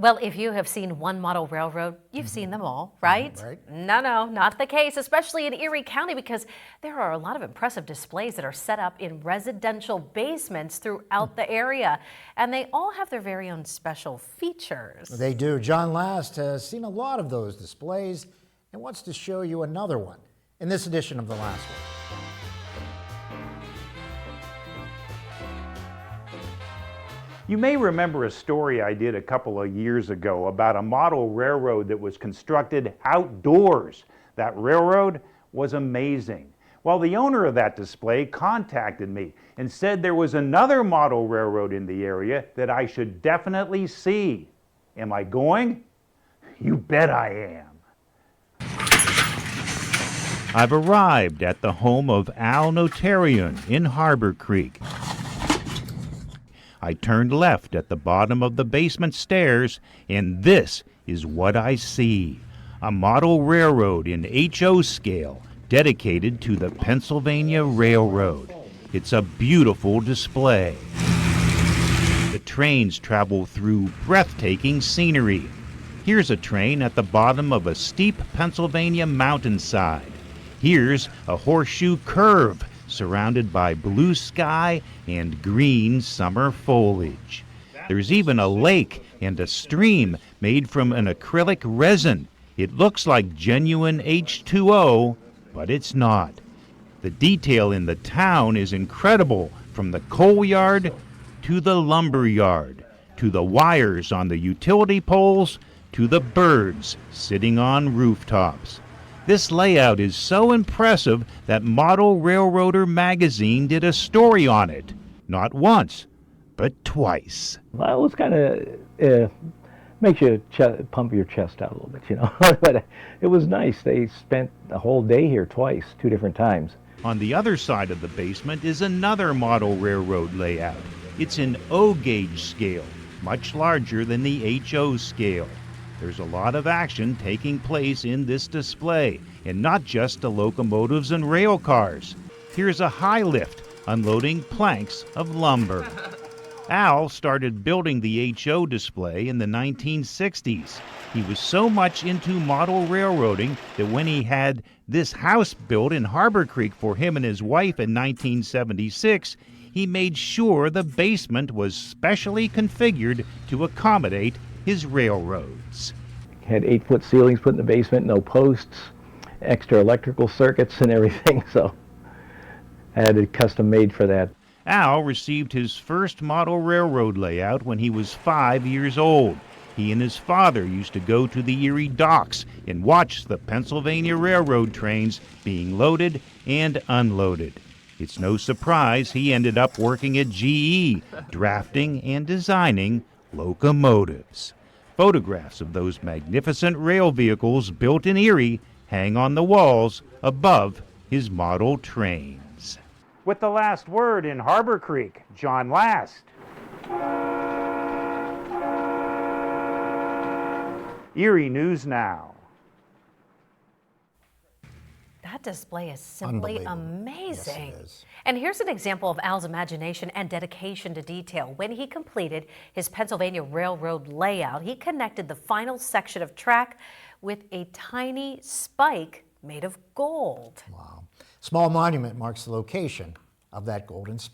Well, if you have seen one model railroad, you've seen them all, right? Right. No, not the case, especially in Erie County, because there are a lot of impressive displays that are set up in residential basements throughout the area, and they all have their very own special features. They do. John Last has seen a lot of those displays and wants to show you another one in this edition of The Last One. You may remember a story I did a couple of years ago about a model railroad that was constructed outdoors. That railroad was amazing. Well, the owner of that display contacted me and said there was another model railroad in the area that I should definitely see. Am I going? You bet I am. I've arrived at the home of Al Notarian in Harbor Creek. I turned left at the bottom of the basement stairs, and this is what I see. A model railroad in HO scale dedicated to the Pennsylvania Railroad. It's a beautiful display. The trains travel through breathtaking scenery. Here's a train at the bottom of a steep Pennsylvania mountainside. Here's a horseshoe curve surrounded by blue sky and green summer foliage. There's even a lake and a stream made from an acrylic resin. It looks like genuine H2O, but it's not. The detail in the town is incredible, from the coal yard to the lumber yard, to the wires on the utility poles, to the birds sitting on rooftops. This layout is so impressive that Model Railroader magazine did a story on it. Not once, but twice. Well, it was kind of, makes you pump your chest out a little bit, you know. But it was nice. They spent a whole day here twice, 2 different times. On the other side of the basement is another model railroad layout. It's in O-gauge scale, much larger than the HO scale. There's a lot of action taking place in this display, and not just the locomotives and rail cars. Here's a high lift unloading planks of lumber. Al started building the HO display in the 1960s. He was so much into model railroading that when he had this house built in Harbor Creek for him and his wife in 1976, he made sure the basement was specially configured to accommodate his railroads. Had 8-foot ceilings put in the basement, no posts, extra electrical circuits and everything, so I had it custom made for that. Al received his first model railroad layout when he was 5 years old. He and his father used to go to the Erie docks and watch the Pennsylvania Railroad trains being loaded and unloaded. It's no surprise he ended up working at GE, drafting and designing locomotives. Photographs of those magnificent rail vehicles built in Erie hang on the walls above his model trains. With the last word in Harbor Creek, John Last. Erie News Now. That display is simply amazing. Yes, it is. And here's an example of Al's imagination and dedication to detail. When he completed his Pennsylvania Railroad layout, he connected the final section of track with a tiny spike made of gold. Wow. Small monument marks the location of that golden spike.